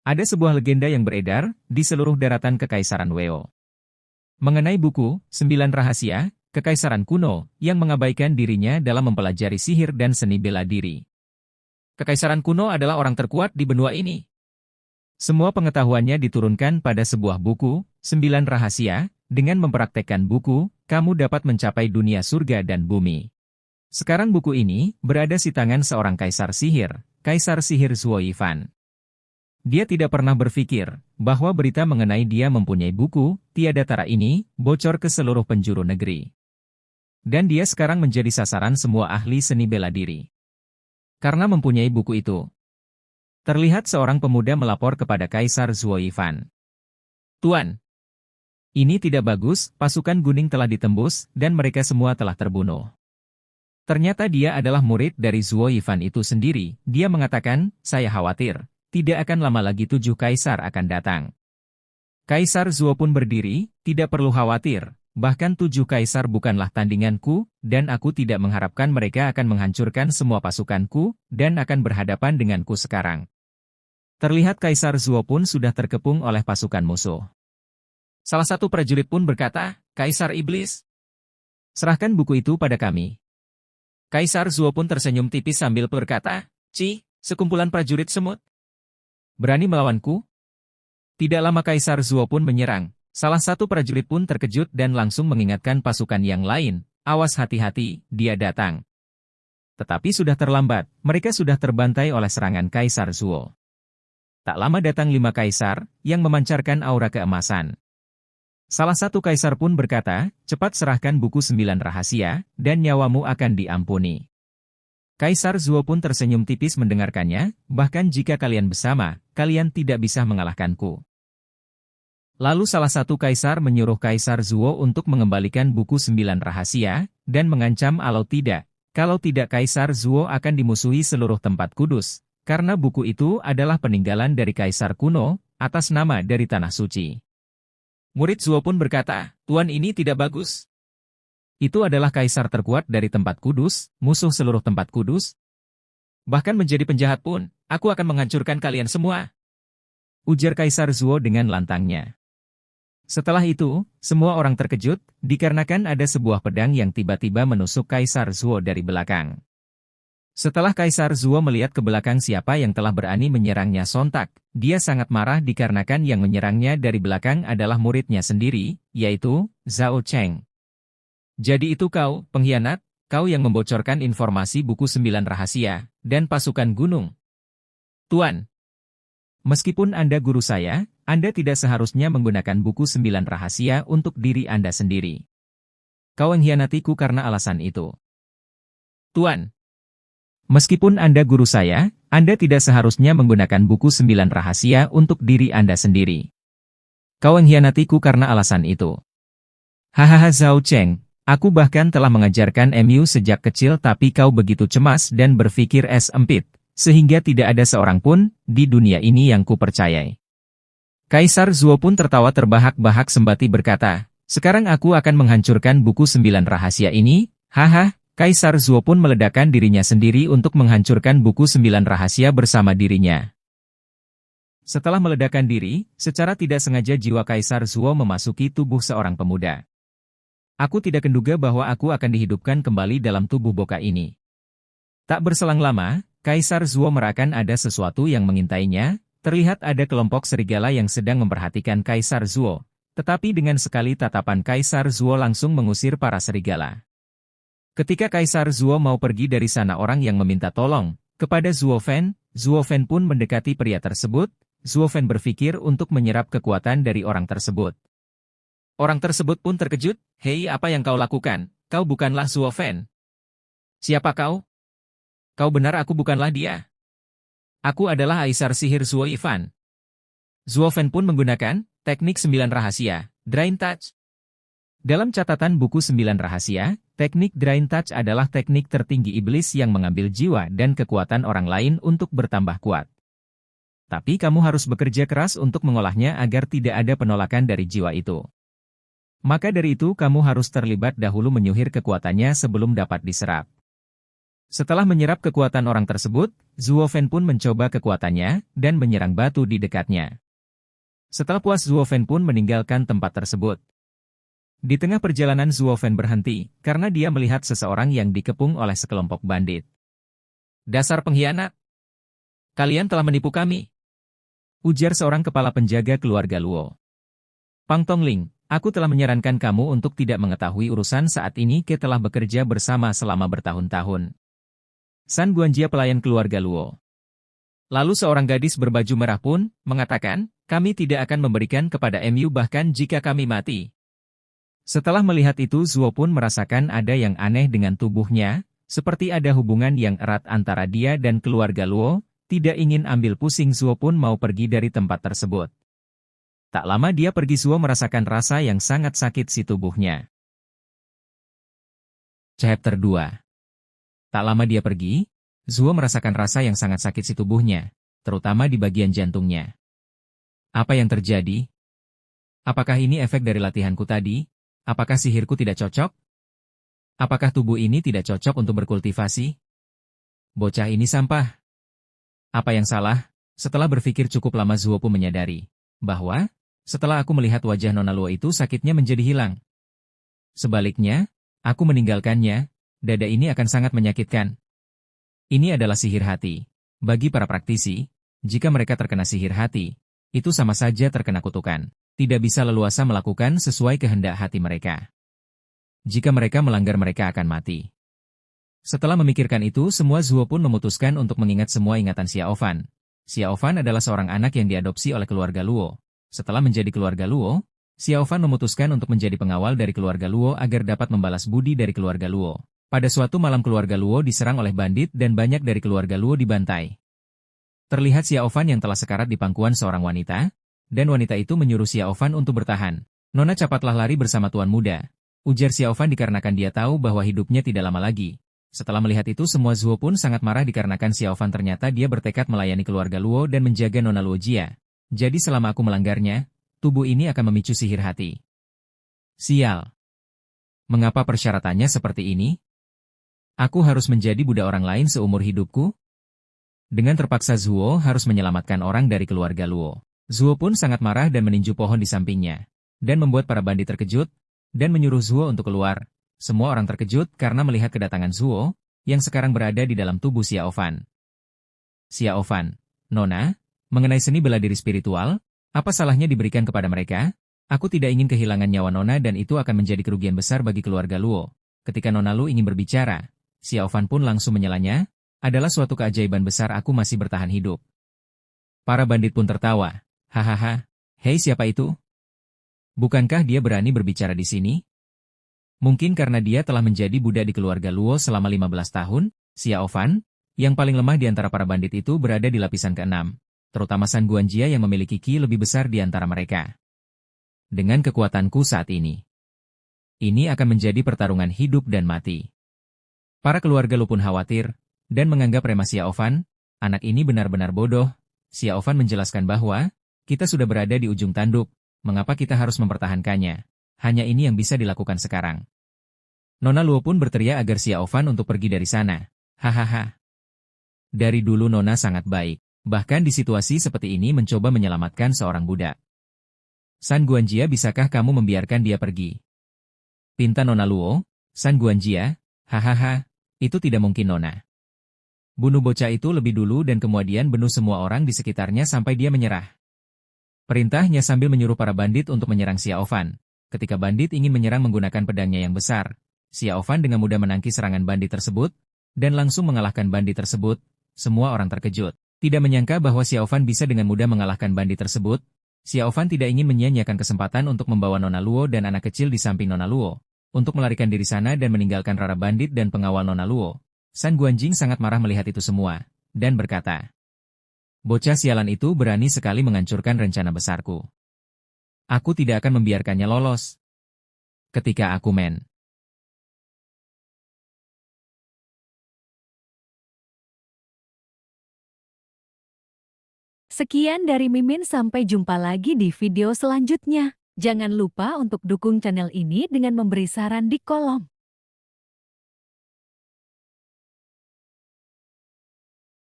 Ada sebuah legenda yang beredar di seluruh daratan Kekaisaran Weo. Mengenai buku, 9 Rahasia, Kekaisaran Kuno, yang mengabaikan dirinya dalam mempelajari sihir dan seni bela diri. Kekaisaran kuno adalah orang terkuat di benua ini. Semua pengetahuannya diturunkan pada sebuah buku, 9 Rahasia, dengan mempraktekkan buku, kamu dapat mencapai dunia surga dan bumi. Sekarang buku ini berada di tangan seorang kaisar sihir, Kaisar Sihir Zuo Yifan. Dia tidak pernah berpikir bahwa berita mengenai dia mempunyai buku, tiada tara ini, bocor ke seluruh penjuru negeri. Dan dia sekarang menjadi sasaran semua ahli seni bela diri. Karena mempunyai buku itu. Terlihat seorang pemuda melapor kepada Kaisar Zuo Yifan. Tuan, ini tidak bagus, pasukan Guning telah ditembus, dan mereka semua telah terbunuh. Ternyata dia adalah murid dari Zuo Yifan itu sendiri. Dia mengatakan, saya khawatir. Tidak akan lama lagi 7 kaisar akan datang. Kaisar Zuo pun berdiri, tidak perlu khawatir, bahkan 7 kaisar bukanlah tandinganku, dan aku tidak mengharapkan mereka akan menghancurkan semua pasukanku, dan akan berhadapan denganku sekarang. Terlihat Kaisar Zuo pun sudah terkepung oleh pasukan musuh. Salah satu prajurit pun berkata, Kaisar Iblis, serahkan buku itu pada kami. Kaisar Zuo pun tersenyum tipis sambil berkata, sekumpulan prajurit semut. Berani melawanku? Tidak lama Kaisar Zuo pun menyerang. Salah satu prajurit pun terkejut dan langsung mengingatkan pasukan yang lain. Awas hati-hati, dia datang. Tetapi sudah terlambat, mereka sudah terbantai oleh serangan Kaisar Zuo. Tak lama datang 5 kaisar, yang memancarkan aura keemasan. Salah satu kaisar pun berkata, cepat serahkan buku 9 rahasia, dan nyawamu akan diampuni. Kaisar Zuo pun tersenyum tipis mendengarkannya, bahkan jika kalian bersama, kalian tidak bisa mengalahkanku. Lalu salah satu kaisar menyuruh Kaisar Zuo untuk mengembalikan buku 9 rahasia, dan mengancam kalau tidak Kaisar Zuo akan dimusuhi seluruh tempat kudus, karena buku itu adalah peninggalan dari Kaisar kuno, atas nama dari Tanah Suci. Murid Zuo pun berkata, Tuan ini tidak bagus. Itu adalah kaisar terkuat dari tempat kudus, musuh seluruh tempat kudus. Bahkan menjadi penjahat pun, aku akan menghancurkan kalian semua. Ujar Kaisar Zuo dengan lantangnya. Setelah itu, semua orang terkejut, dikarenakan ada sebuah pedang yang tiba-tiba menusuk Kaisar Zuo dari belakang. Setelah Kaisar Zuo melihat ke belakang siapa yang telah berani menyerangnya sontak, dia sangat marah dikarenakan yang menyerangnya dari belakang adalah muridnya sendiri, yaitu Zhao Cheng. Jadi itu kau, pengkhianat, kau yang membocorkan informasi buku 9 rahasia, dan pasukan gunung. Tuan, meskipun Anda guru saya, Anda tidak seharusnya menggunakan buku 9 rahasia untuk diri Anda sendiri. Kau mengkhianatiku karena alasan itu. Tuan, meskipun Anda guru saya, Anda tidak seharusnya menggunakan buku 9 rahasia untuk diri Anda sendiri. Kau mengkhianatiku karena alasan itu. Hahaha Zhao Cheng. Aku bahkan telah mengajarkan MU sejak kecil tapi kau begitu cemas dan berpikir sempit, sehingga tidak ada seorang pun di dunia ini yang kupercayai. Kaisar Zuo pun tertawa terbahak-bahak sembati berkata, sekarang aku akan menghancurkan buku 9 rahasia ini, haha. Kaisar Zuo pun meledakkan dirinya sendiri untuk menghancurkan buku 9 rahasia bersama dirinya. Setelah meledakkan diri, secara tidak sengaja jiwa Kaisar Zuo memasuki tubuh seorang pemuda. Aku tidak menduga bahwa aku akan dihidupkan kembali dalam tubuh boka ini. Tak berselang lama, Kaisar Zuo merasakan ada sesuatu yang mengintainya, terlihat ada kelompok serigala yang sedang memperhatikan Kaisar Zuo, tetapi dengan sekali tatapan Kaisar Zuo langsung mengusir para serigala. Ketika Kaisar Zuo mau pergi dari sana orang yang meminta tolong, kepada Zuo Fen pun mendekati pria tersebut, Zuo Fen berpikir untuk menyerap kekuatan dari orang tersebut. Orang tersebut pun terkejut, hei apa yang kau lakukan, kau bukanlah Zuo Fen. Siapa kau? Kau benar aku bukanlah dia. Aku adalah Kaisar Sihir Zuo Yifan. Zuo Fen pun menggunakan teknik 9 rahasia, Drain Touch. Dalam catatan buku 9 rahasia, teknik Drain Touch adalah teknik tertinggi iblis yang mengambil jiwa dan kekuatan orang lain untuk bertambah kuat. Tapi kamu harus bekerja keras untuk mengolahnya agar tidak ada penolakan dari jiwa itu. Maka dari itu kamu harus terlibat dahulu menyuhir kekuatannya sebelum dapat diserap. Setelah menyerap kekuatan orang tersebut, Zuo Fen pun mencoba kekuatannya dan menyerang batu di dekatnya. Setelah puas, Zuo Fen pun meninggalkan tempat tersebut. Di tengah perjalanan Zuo Fen berhenti, karena dia melihat seseorang yang dikepung oleh sekelompok bandit. "Dasar pengkhianat! Kalian telah menipu kami!" ujar seorang kepala penjaga keluarga Luo. "Pang Tongling, aku telah menyarankan kamu untuk tidak mengetahui urusan saat ini. Ke telah bekerja bersama selama bertahun-tahun." San Guanjia, pelayan keluarga Luo. Lalu seorang gadis berbaju merah pun mengatakan, "Kami tidak akan memberikan kepada Mu bahkan jika kami mati." Setelah melihat itu, Zuo pun merasakan ada yang aneh dengan tubuhnya, seperti ada hubungan yang erat antara dia dan keluarga Luo. Tidak ingin ambil pusing, Zuo pun mau pergi dari tempat tersebut. Tak lama dia pergi, Zuo merasakan rasa yang sangat sakit si tubuhnya. Chapter 2. Tak lama dia pergi, Zuo merasakan rasa yang sangat sakit si tubuhnya, terutama di bagian jantungnya. Apa yang terjadi? Apakah ini efek dari latihanku tadi? Apakah sihirku tidak cocok? Apakah tubuh ini tidak cocok untuk berkultivasi? Bocah ini sampah. Apa yang salah? Setelah berpikir cukup lama, Zuo pun menyadari bahwa setelah aku melihat wajah Nona Luo itu, sakitnya menjadi hilang. Sebaliknya, aku meninggalkannya. Dada ini akan sangat menyakitkan. Ini adalah sihir hati. Bagi para praktisi, jika mereka terkena sihir hati, itu sama saja terkena kutukan. Tidak bisa leluasa melakukan sesuai kehendak hati mereka. Jika mereka melanggar, mereka akan mati. Setelah memikirkan itu semua, Zuo pun memutuskan untuk mengingat semua ingatan Xiao Fan. Xiao Fan adalah seorang anak yang diadopsi oleh keluarga Luo. Setelah menjadi keluarga Luo, Xiao Fan memutuskan untuk menjadi pengawal dari keluarga Luo agar dapat membalas budi dari keluarga Luo. Pada suatu malam, keluarga Luo diserang oleh bandit dan banyak dari keluarga Luo dibantai. Terlihat Xiao Fan yang telah sekarat di pangkuan seorang wanita, dan wanita itu menyuruh Xiao Fan untuk bertahan. "Nona, cepatlah lari bersama tuan muda," ujar Xiao Fan dikarenakan dia tahu bahwa hidupnya tidak lama lagi. Setelah melihat itu semua, Zuo pun sangat marah dikarenakan Xiao Fan ternyata dia bertekad melayani keluarga Luo dan menjaga Nona Luo Jia. Jadi selama aku melanggarnya, tubuh ini akan memicu sihir hati. Sial. Mengapa persyaratannya seperti ini? Aku harus menjadi budak orang lain seumur hidupku? Dengan terpaksa Zuo harus menyelamatkan orang dari keluarga Luo. Zuo pun sangat marah dan meninju pohon di sampingnya, dan membuat para bandit terkejut, dan menyuruh Zuo untuk keluar. Semua orang terkejut karena melihat kedatangan Zuo, yang sekarang berada di dalam tubuh Xiao Fan. "Xiao Fan, Nona, mengenai seni bela diri spiritual, apa salahnya diberikan kepada mereka? Aku tidak ingin kehilangan nyawa Nona dan itu akan menjadi kerugian besar bagi keluarga Luo." Ketika Nona Lu ingin berbicara, Xiao Fan pun langsung menyelanya, "Adalah suatu keajaiban besar aku masih bertahan hidup." Para bandit pun tertawa. "Hahaha, hei, siapa itu? Bukankah dia berani berbicara di sini?" Mungkin karena dia telah menjadi budak di keluarga Luo selama 15 tahun, Xiao Fan, yang paling lemah di antara para bandit itu, berada di lapisan ke-6, terutama San Guanjia yang memiliki ki lebih besar di antara mereka. Dengan kekuatanku saat ini akan menjadi pertarungan hidup dan mati. Para keluarga Lu pun khawatir, dan menganggap remeh Xiao Fan. Anak ini benar-benar bodoh. Xiao Fan menjelaskan bahwa, kita sudah berada di ujung tanduk, mengapa kita harus mempertahankannya? Hanya ini yang bisa dilakukan sekarang. Nona Luo pun berteriak agar Xiao Fan untuk pergi dari sana. Hahaha. Dari dulu Nona sangat baik, bahkan di situasi seperti ini mencoba menyelamatkan seorang budak. San Guanjia, bisakah kamu membiarkan dia pergi? Pinta Nona Luo. San Guanjia, hahaha. Itu tidak mungkin, Nona. Bunuh bocah itu lebih dulu dan kemudian bunuh semua orang di sekitarnya sampai dia menyerah. Perintahnya sambil menyuruh para bandit untuk menyerang Xiao Fan. Ketika bandit ingin menyerang menggunakan pedangnya yang besar, Xiao Fan dengan mudah menangkis serangan bandit tersebut, dan langsung mengalahkan bandit tersebut. Semua orang terkejut. Tidak menyangka bahwa Xiao Fan bisa dengan mudah mengalahkan bandit tersebut. Xiao Fan tidak ingin menyia-nyiakan kesempatan untuk membawa Nona Luo dan anak kecil di samping Nona Luo, untuk melarikan diri sana dan meninggalkan rara bandit dan pengawal Nona Luo. San Guanjing sangat marah melihat itu semua, dan berkata, "Bocah sialan itu berani sekali menghancurkan rencana besarku. Aku tidak akan membiarkannya lolos. Ketika aku Sekian dari Mimin, sampai jumpa lagi di video selanjutnya. Jangan lupa untuk dukung channel ini dengan memberi saran di kolom